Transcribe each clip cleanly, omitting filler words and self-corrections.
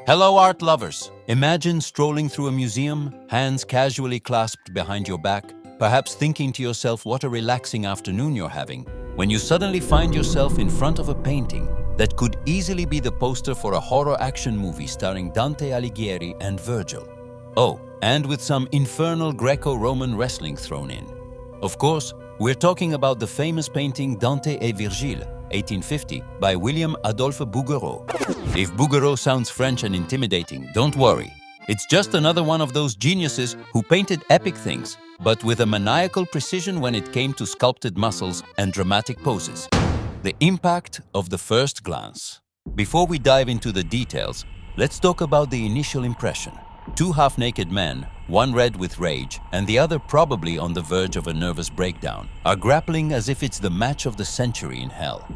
Hello, art lovers! Imagine strolling through a museum, hands casually clasped behind your back, perhaps thinking to yourself what a relaxing afternoon you're having, when you suddenly find yourself in front of a painting that could easily be the poster for a horror action movie starring Dante Alighieri and Virgil. Oh, and with some infernal Greco-Roman wrestling thrown in. Of course, we're talking about the famous painting Dante et Virgile, 1850, by William-Adolphe Bouguereau. If Bouguereau sounds French and intimidating, don't worry. It's just another one of those geniuses who painted epic things, but with a maniacal precision when it came to sculpted muscles and dramatic poses. The impact of the first glance. Before we dive into the details, let's talk about the initial impression. Two half-naked men, one red with rage and the other probably on the verge of a nervous breakdown, are grappling as if it's the match of the century in hell.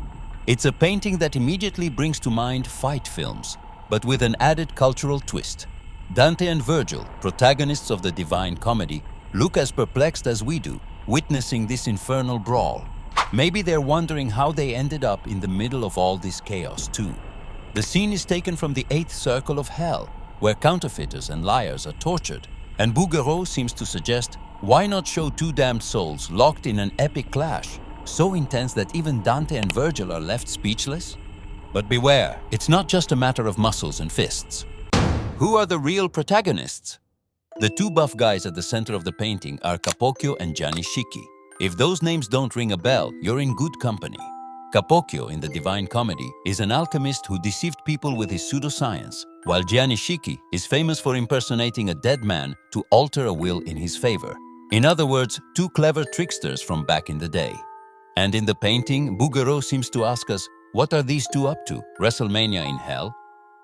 It's a painting that immediately brings to mind fight films, but with an added cultural twist. Dante and Virgil, protagonists of the Divine Comedy, look as perplexed as we do, witnessing this infernal brawl. Maybe they're wondering how they ended up in the middle of all this chaos too. The scene is taken from the 8th circle of hell, where counterfeiters and liars are tortured, and Bouguereau seems to suggest, why not show two damned souls locked in an epic clash, so intense that even Dante and Virgil are left speechless? But beware, it's not just a matter of muscles and fists. Who are the real protagonists? The two buff guys at the center of the painting are Capocchio and Gianni Schicchi. If those names don't ring a bell, you're in good company. Capocchio in the Divine Comedy is an alchemist who deceived people with his pseudoscience, while Gianni Schicchi is famous for impersonating a dead man to alter a will in his favor. In other words, two clever tricksters from back in the day. And in the painting, Bouguereau seems to ask us, what are these two up to? WrestleMania in hell?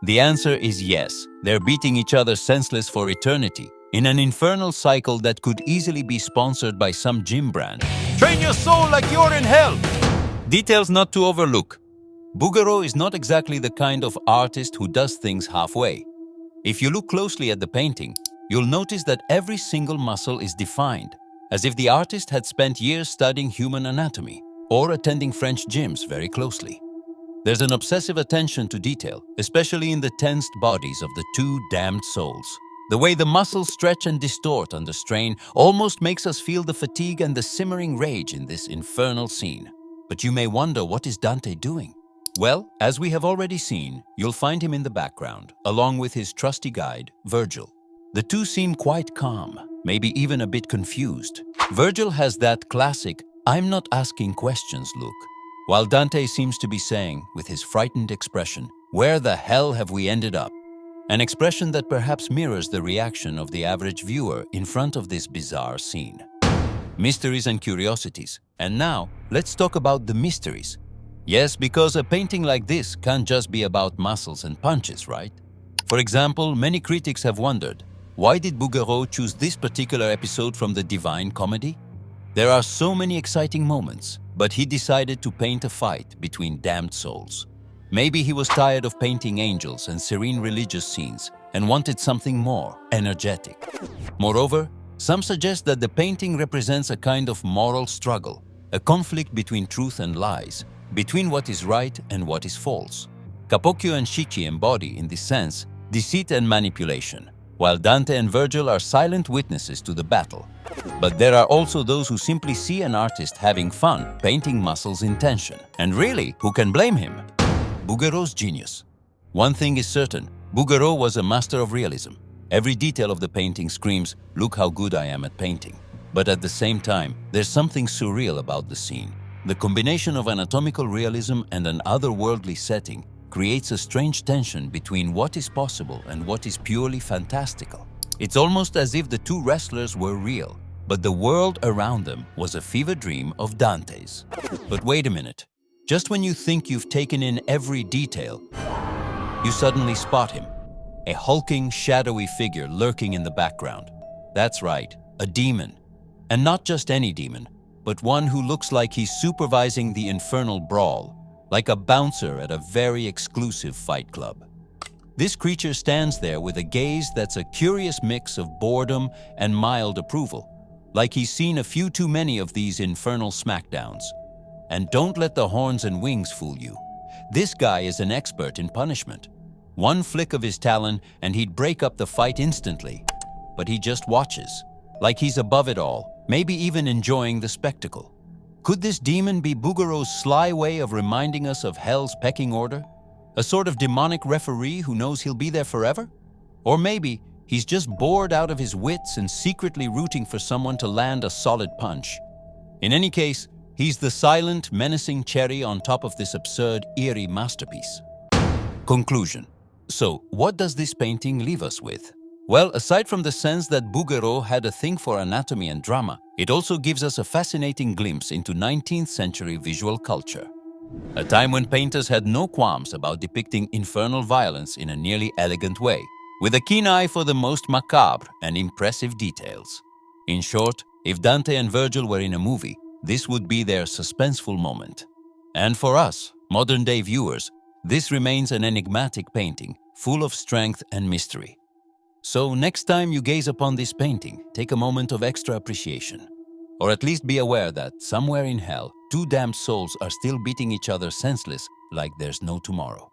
The answer is yes, they're beating each other senseless for eternity, in an infernal cycle that could easily be sponsored by some gym brand. Train your soul like you're in hell! Details not to overlook. Bouguereau is not exactly the kind of artist who does things halfway. If you look closely at the painting, you'll notice that every single muscle is defined, as if the artist had spent years studying human anatomy or attending French gyms very closely. There's an obsessive attention to detail, especially in the tensed bodies of the two damned souls. The way the muscles stretch and distort under strain almost makes us feel the fatigue and the simmering rage in this infernal scene. But you may wonder, what is Dante doing? Well, as we have already seen, you'll find him in the background, along with his trusty guide, Virgil. The two seem quite calm, maybe even a bit confused. Virgil has that classic, I'm not asking questions look, while Dante seems to be saying, with his frightened expression, where the hell have we ended up? An expression that perhaps mirrors the reaction of the average viewer in front of this bizarre scene. Mysteries and curiosities. And now, let's talk about the mysteries. Yes, because a painting like this can't just be about muscles and punches, right? For example, many critics have wondered, why did Bouguereau choose this particular episode from the Divine Comedy? There are so many exciting moments, but he decided to paint a fight between damned souls. Maybe he was tired of painting angels and serene religious scenes and wanted something more energetic. Moreover, some suggest that the painting represents a kind of moral struggle, a conflict between truth and lies, between what is right and what is false. Capocchio and Schicchi embody, in this sense, deceit and manipulation, while Dante and Virgil are silent witnesses to the battle. But there are also those who simply see an artist having fun painting muscles in tension. And really, who can blame him? Bouguereau's genius. One thing is certain, Bouguereau was a master of realism. Every detail of the painting screams, look how good I am at painting. But at the same time, there's something surreal about the scene. The combination of anatomical realism and an otherworldly setting creates a strange tension between what is possible and what is purely fantastical. It's almost as if the two wrestlers were real, but the world around them was a fever dream of Dante's. But wait a minute. Just when you think you've taken in every detail, you suddenly spot him. A hulking, shadowy figure lurking in the background. That's right, a demon. And not just any demon, but one who looks like he's supervising the infernal brawl, like a bouncer at a very exclusive fight club. This creature stands there with a gaze that's a curious mix of boredom and mild approval, like he's seen a few too many of these infernal smackdowns. And don't let the horns and wings fool you. This guy is an expert in punishment. One flick of his talon and he'd break up the fight instantly. But he just watches, like he's above it all, maybe even enjoying the spectacle. Could this demon be Bouguereau's sly way of reminding us of hell's pecking order? A sort of demonic referee who knows he'll be there forever? Or maybe he's just bored out of his wits and secretly rooting for someone to land a solid punch. In any case, he's the silent, menacing cherry on top of this absurd, eerie masterpiece. Conclusion. So, what does this painting leave us with? Well, aside from the sense that Bouguereau had a thing for anatomy and drama, it also gives us a fascinating glimpse into 19th century visual culture. A time when painters had no qualms about depicting infernal violence in a nearly elegant way, with a keen eye for the most macabre and impressive details. In short, if Dante and Virgil were in a movie, this would be their suspenseful moment. And for us, modern-day viewers, this remains an enigmatic painting, full of strength and mystery. So next time you gaze upon this painting, take a moment of extra appreciation. Or at least be aware that somewhere in hell, two damned souls are still beating each other senseless like there's no tomorrow.